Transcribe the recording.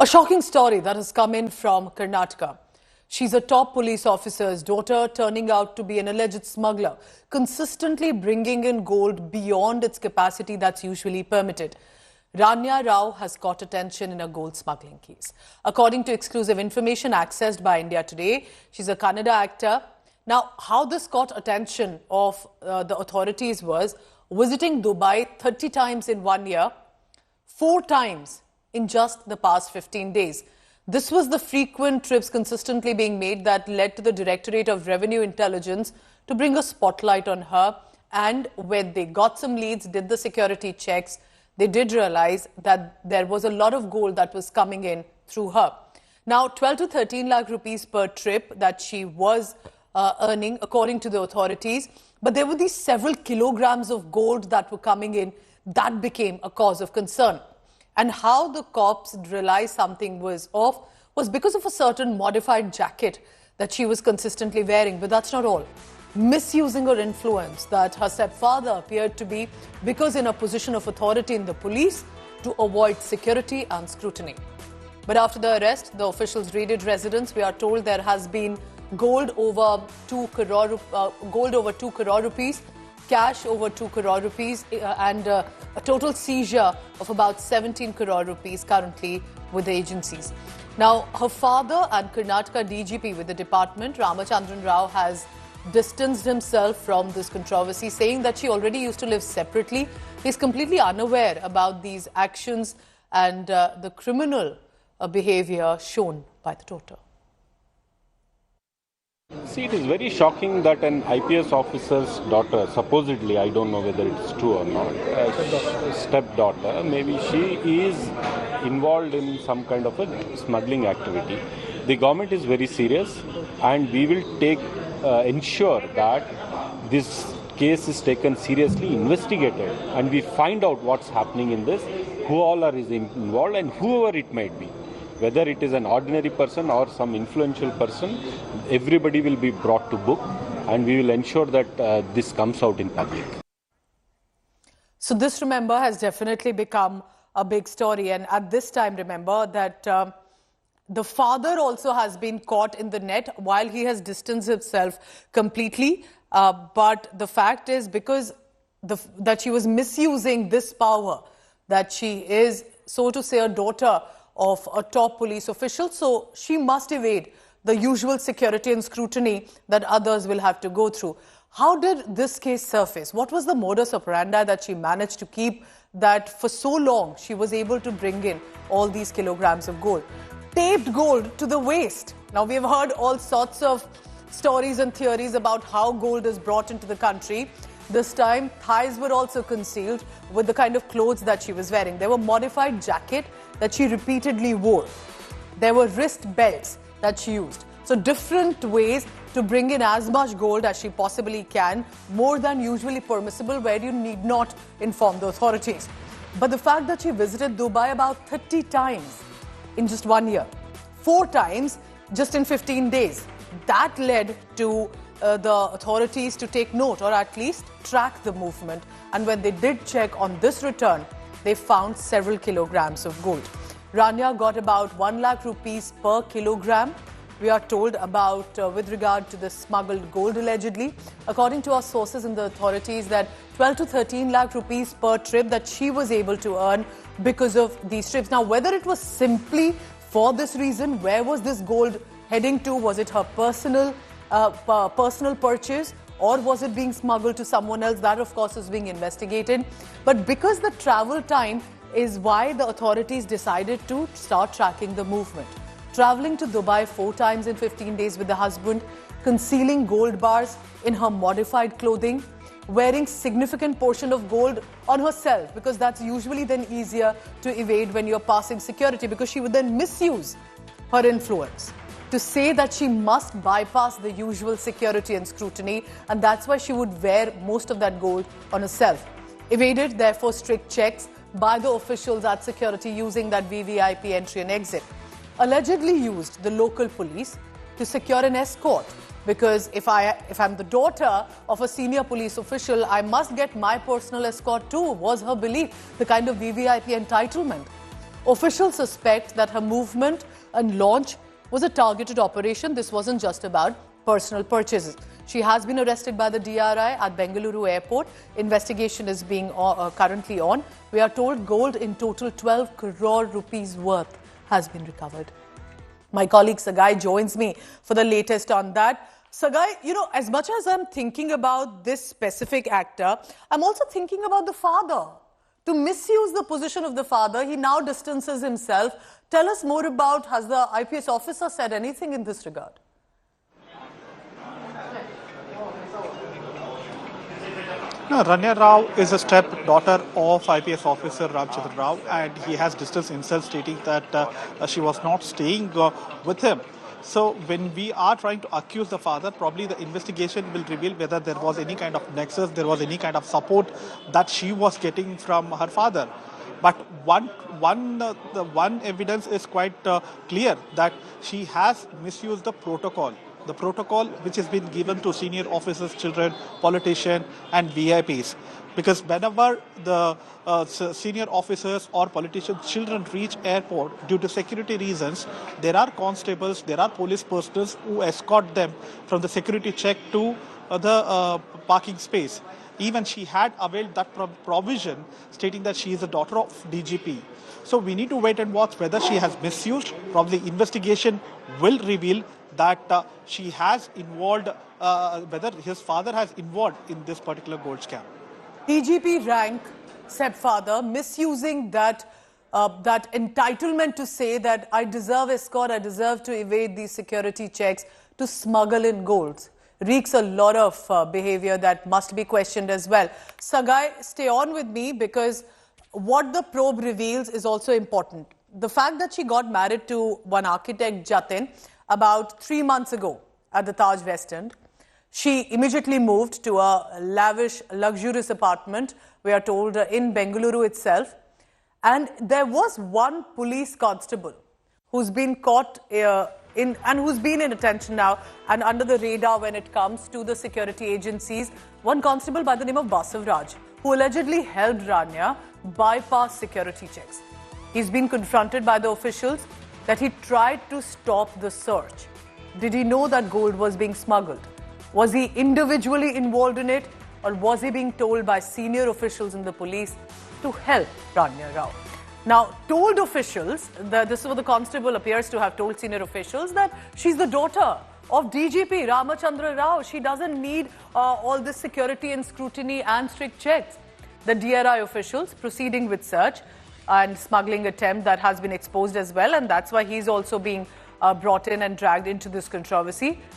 A shocking story that has come in from Karnataka. She's a top police officer's daughter, turning out to be an alleged smuggler, consistently bringing in gold beyond its capacity that's usually permitted. Ranya Rao has caught attention in a gold smuggling case. According to exclusive information accessed by India Today, she's a Kannada actor. Now, how this caught attention of the authorities was visiting Dubai 30 times in 1 year, 4 times in just the past 15 days. This was the frequent trips consistently being made that led to the Directorate of Revenue Intelligence to bring a spotlight on her. And when they got some leads, did the security checks, they did realize that there was a lot of gold that was coming in through her. Now, 12 to 13 lakh rupees per trip that she was earning, according to the authorities. But there were these several kilograms of gold that were coming in that became a cause of concern. And how the cops realized something was off was because of a certain modified jacket that she was consistently wearing. But that's not all. Misusing her influence that her stepfather appeared to be, because in a position of authority in the police, to avoid security and scrutiny. But after the arrest, the officials raided residence. We are told there has been gold over 2 crore rupees, cash over 2 crore rupees, and a total seizure of about 17 crore rupees currently with the agencies. Now, her father and Karnataka DGP with the department, Ramachandran Rao, has distanced himself from this controversy, saying that she already used to live separately. He's completely unaware about these actions and the criminal behavior shown by the daughter. See, it is very shocking that an IPS officer's daughter, supposedly, I don't know whether it's true or not, stepdaughter, maybe she is involved in some kind of a smuggling activity. The government is very serious, and we will ensure that this case is taken seriously, investigated, and we find out what's happening in this, who all are involved, and whoever it might be. Whether it is an ordinary person or some influential person, everybody will be brought to book, and we will ensure that this comes out in public. So this, remember, has definitely become a big story. And at this time, remember that the father also has been caught in the net while he has distanced himself completely. But the fact is, because that she was misusing this power, that she is, so to say, a daughter of a top police official, so she must evade the usual security and scrutiny that others will have to go through. How did this case surface? What was the modus operandi that she managed to keep, that for so long she was able to bring in all these kilograms of gold? Taped gold to the waist. Now, we have heard all sorts of stories and theories about how gold is brought into the country. This time, thighs were also concealed with the kind of clothes that she was wearing. There were modified jacket that she repeatedly wore. There were wrist belts that she used. So different ways to bring in as much gold as she possibly can, more than usually permissible, where you need not inform the authorities. But the fact that she visited Dubai about 30 times in just 1 year, 4 times just in 15 days, that led to the authorities to take note, or at least track the movement. And when they did check on this return, they found several kilograms of gold. Rania got about 1 lakh rupees per kilogram, we are told, about with regard to the smuggled gold allegedly. According to our sources in the authorities, that 12 to 13 lakh rupees per trip that she was able to earn because of these trips. Now, whether it was simply for this reason, where was this gold heading to? Was it her personal purchase, or was it being smuggled to someone else? That, of course, is being investigated. But because the travel time is why the authorities decided to start tracking the movement. Traveling to Dubai 4 times in 15 days with the husband, concealing gold bars in her modified clothing, wearing significant portion of gold on herself, because that's usually then easier to evade when you're passing security, because she would then misuse her influence to say that she must bypass the usual security and scrutiny, and that's why she would wear most of that gold on herself. Evaded, therefore, strict checks by the officials at security using that VVIP entry and exit. Allegedly used the local police to secure an escort, because if I'm the daughter of a senior police official, I must get my personal escort too, was her belief, the kind of VVIP entitlement. Officials suspect that her movement and launch was a targeted operation. This wasn't just about personal purchases. She has been arrested by the DRI at Bengaluru airport. Investigation is being currently on. We are told gold in total 12 crore rupees worth has been recovered. My colleague Sagai joins me for the latest on that. Sagai, you know, as much as I'm thinking about this specific actor, I'm also thinking about the father. To misuse the position of the father, he now distances himself. Tell us more about, has the IPS officer said anything in this regard? No, Ranya Rao is a stepdaughter of IPS officer Ramachandran Rao, and he has distanced himself, stating that she was not staying with him. So when we are trying to accuse the father, probably the investigation will reveal whether there was any kind of nexus, there was any kind of support that she was getting from her father. But the one evidence is quite clear, that she has misused the protocol. The protocol which has been given to senior officers, children, politicians and VIPs. Because whenever the senior officers or politicians' children reach airport, due to security reasons, there are constables, there are police personnel who escort them from the security check to the parking space. Even she had availed that provision, stating that she is a daughter of DGP. So we need to wait and watch whether she has misused. Probably investigation will reveal that she has involved, whether his father has involved in this particular gold scam. DGP rank stepfather misusing that entitlement to say that I deserve escort, I deserve to evade these security checks, to smuggle in golds. Reeks a lot of behavior that must be questioned as well. Sagai, stay on with me, because what the probe reveals is also important. The fact that she got married to one architect, Jatin, about 3 months ago at the Taj West End. She immediately moved to a lavish, luxurious apartment, we are told, in Bengaluru itself. And there was one police constable who's been caught and who's been in attention now and under the radar when it comes to the security agencies. One constable by the name of Basavraj, who allegedly helped Rania bypass security checks. He's been confronted by the officials that he tried to stop the search. Did he know that gold was being smuggled? Was he individually involved in it, or was he being told by senior officials in the police to help Ranya Rao? Now, told officials, this is what the constable appears to have told senior officials, that she's the daughter of DGP Ramachandran Rao. She doesn't need all this security and scrutiny and strict checks. The DRI officials proceeding with search and smuggling attempt that has been exposed as well, and that's why he's also being brought in and dragged into this controversy.